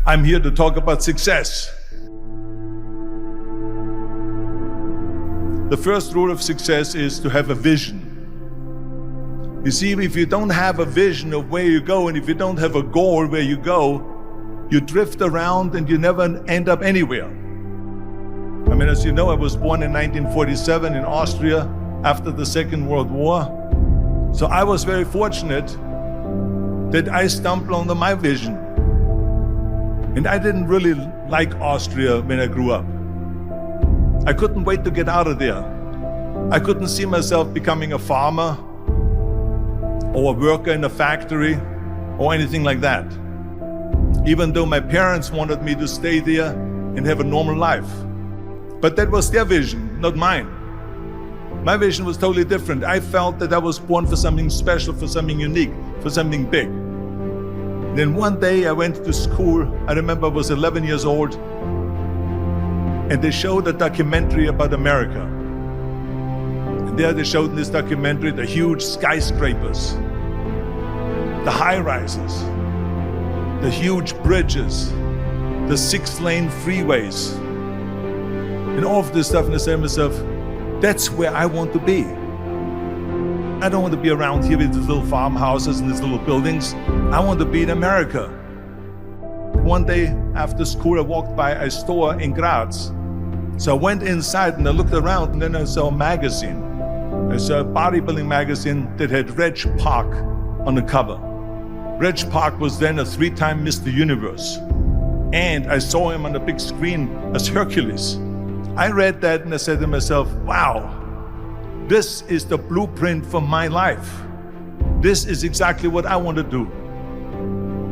I'm here to talk about success. The first rule of success is to have a vision. You see, if you don't have a vision of where you go, and if you don't have a goal where you go, you drift around and you never end up anywhere. I mean, as you know, I was born in 1947 in Austria after the Second World War. So I was very fortunate that I stumbled onto my vision. And I didn't really like Austria when I grew up. I couldn't wait to get out of there. I couldn't see myself becoming a farmer or a worker in a factory or anything like that, even though my parents wanted me to stay there and have a normal life. But that was their vision, not mine. My vision was totally different. I felt that I was born for something special, for something unique, for something big. Then one day I went to school. I remember I was 11 years old, and they showed a documentary about America. And there they showed in this documentary the huge skyscrapers, the high-rises, the huge bridges, the 6-lane freeways, and all of this stuff. And I said to myself, that's where I want to be. I don't want to be around here with these little farmhouses and these little buildings. I want to be in America. One day after school, I walked by a store in Graz. So I went inside and I looked around, and then I saw a magazine. I saw a bodybuilding magazine that had Reg Park on the cover. Reg Park was then a 3-time Mr. Universe. And I saw him on the big screen as Hercules. I read that and I said to myself, wow, this is the blueprint for my life. This is exactly what I want to do.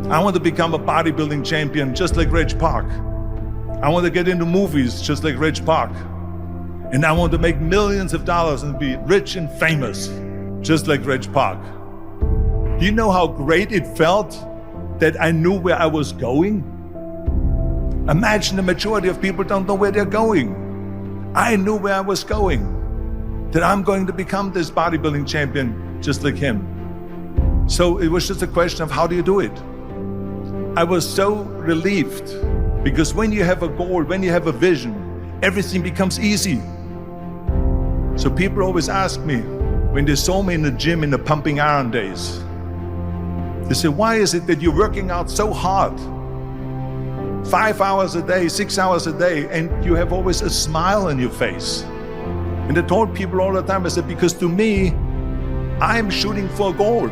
I want to become a bodybuilding champion just like Reg Park. I want to get into movies just like Reg Park. And I want to make millions of dollars and be rich and famous just like Reg Park. Do you know how great it felt that I knew where I was going? Imagine the majority of people don't know where they're going. I knew where I was going, that I'm going to become this bodybuilding champion just like him. So it was just a question of how do you do it? I was so relieved, because when you have a goal, when you have a vision, everything becomes easy. So people always ask me, when they saw me in the gym in the pumping iron days, they say, why is it that you're working out so hard? 5 hours a day, 6 hours a day, and you have always a smile on your face. And I told people all the time, I said, because to me, I'm shooting for a goal.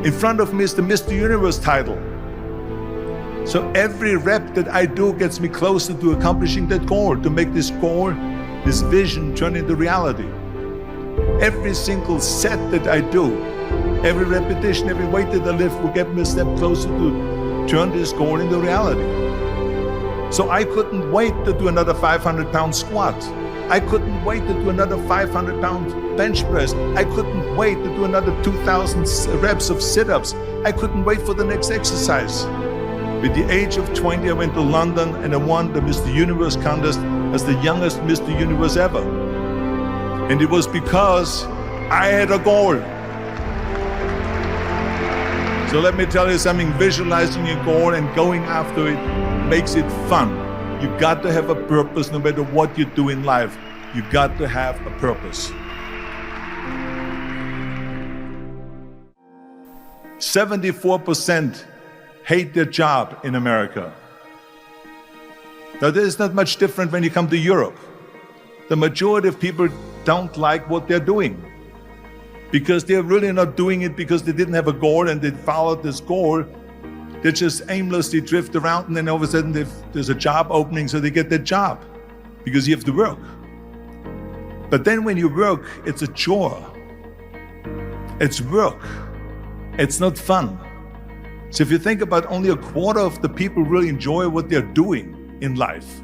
In front of me is the Mr. Universe title. So every rep that I do gets me closer to accomplishing that goal, to make this goal, this vision turn into reality. Every single set that I do, every repetition, every weight that I lift will get me a step closer to turn this goal into reality. So I couldn't wait to do another 500-pound squat. I couldn't wait to do another 500-pound bench press. I couldn't wait to do another 2,000 reps of sit-ups. I couldn't wait for the next exercise. With the age of 20, I went to London and I won the Mr. Universe contest as the youngest Mr. Universe ever. And it was because I had a goal. So let me tell you something, visualizing your goal and going after it makes it fun. You've got to have a purpose no matter what you do in life. You've got to have a purpose. 74% hate their job in America. Now, there's not much different when you come to Europe. The majority of people don't like what they're doing because they're really not doing it because they didn't have a goal and they followed this goal. They just aimlessly drift around, and then all of a sudden there's a job opening, so they get that job because you have to work. But then when you work, it's a chore. It's work. It's not fun. So if you think about only a quarter of the people really enjoy what they're doing in life,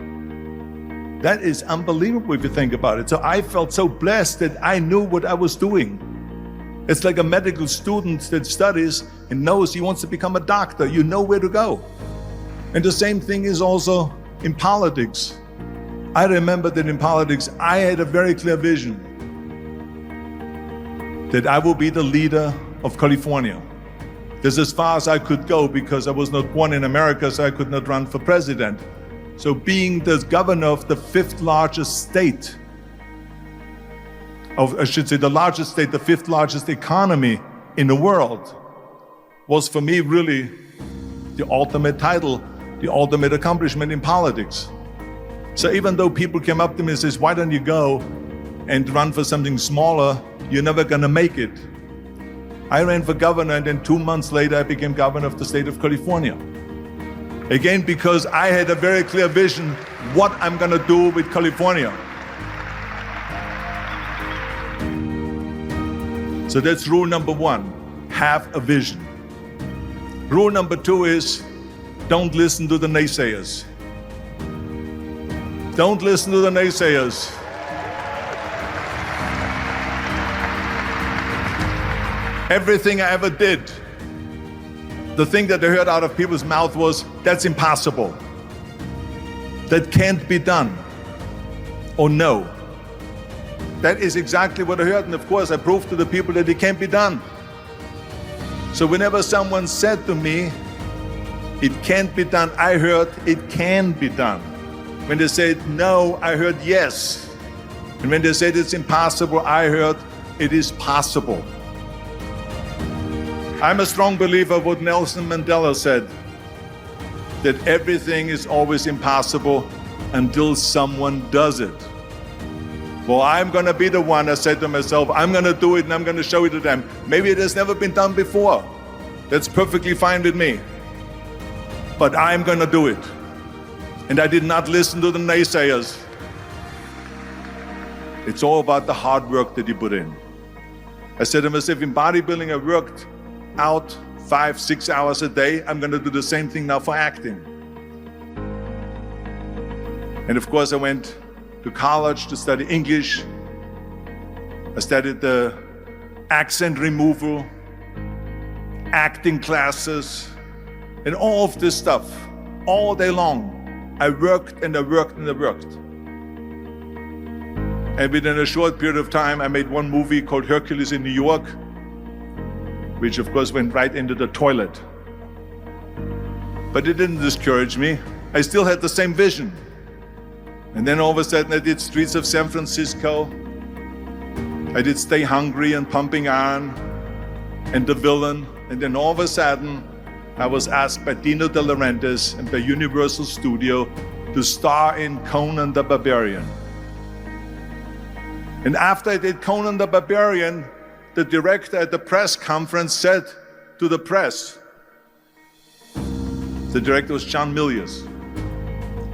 that is unbelievable if you think about it. So I felt so blessed that I knew what I was doing. It's like a medical student that studies and knows he wants to become a doctor. You know where to go. And the same thing is also in politics. I remember that in politics, I had a very clear vision that I will be the leader of California. That's as far as I could go because I was not born in America, so I could not run for president. So being the governor of the fifth largest state, the largest state, the fifth largest economy in the world, was for me really the ultimate title, the ultimate accomplishment in politics. So even though people came up to me and says, why don't you go and run for something smaller, you're never gonna make it. I ran for governor, and then 2 months later I became governor of the state of California. Again, because I had a very clear vision what I'm gonna do with California. So that's rule number one, have a vision. Rule number two is, don't listen to the naysayers. Don't listen to the naysayers. Everything I ever did, the thing that I heard out of people's mouth was, that's impossible. That can't be done. Or no. That is exactly what I heard, and of course I proved to the people that it can't be done. So whenever someone said to me, it can't be done, I heard, it can be done. When they said no, I heard yes. And when they said it's impossible, I heard, it is possible. I'm a strong believer of what Nelson Mandela said, that everything is always impossible until someone does it. Well, I'm going to be the one, I said to myself, I'm going to do it and I'm going to show it to them. Maybe it has never been done before. That's perfectly fine with me. But I'm going to do it. And I did not listen to the naysayers. It's all about the hard work that you put in. I said to myself, in bodybuilding, I worked out 5-6 hours a day. I'm going to do the same thing now for acting. And of course, I went to college to study English. I studied the accent removal, acting classes, and all of this stuff all day long. I worked and I worked and I worked. And within a short period of time, I made one movie called Hercules in New York, which of course went right into the toilet. But it didn't discourage me. I still had the same vision. And then all of a sudden I did Streets of San Francisco. I did Stay Hungry and Pumping Iron and The Villain. And then all of a sudden I was asked by Dino De Laurentiis and by Universal Studio to star in Conan the Barbarian. And after I did Conan the Barbarian, the director at the press conference said to the press, the director was John Milius.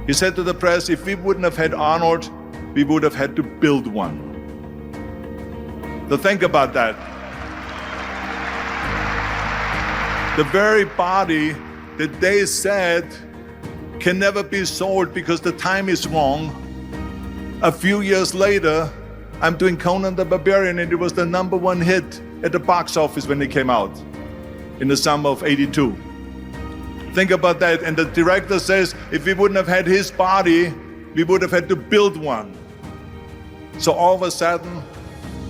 He said to the press, if we wouldn't have had Arnold, we would have had to build one. So think about that. The very body that they said can never be sold because the time is wrong. A few years later, I'm doing Conan the Barbarian, and it was the #1 hit at the box office when it came out in the summer of '82. Think about that. And the director says, if we wouldn't have had his body, we would have had to build one. So all of a sudden,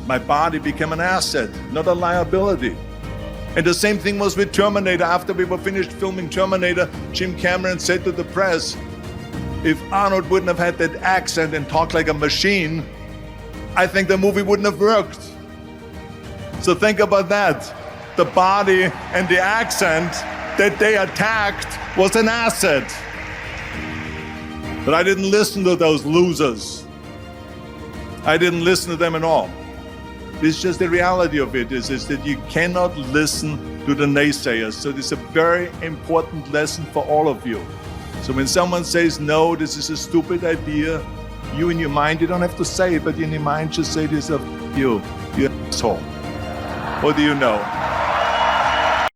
my body became an asset, not a liability. And the same thing was with Terminator. After we were finished filming Terminator, Jim Cameron said to the press, if Arnold wouldn't have had that accent and talked like a machine, I think the movie wouldn't have worked. So think about that. The body and the accent that they attacked was an asset. But I didn't listen to those losers. I didn't listen to them at all. It's just the reality of it is that you cannot listen to the naysayers. So this is a very important lesson for all of you. So when someone says, no, this is a stupid idea, you in your mind, you don't have to say it, but in your mind just say this of you asshole. What do you know?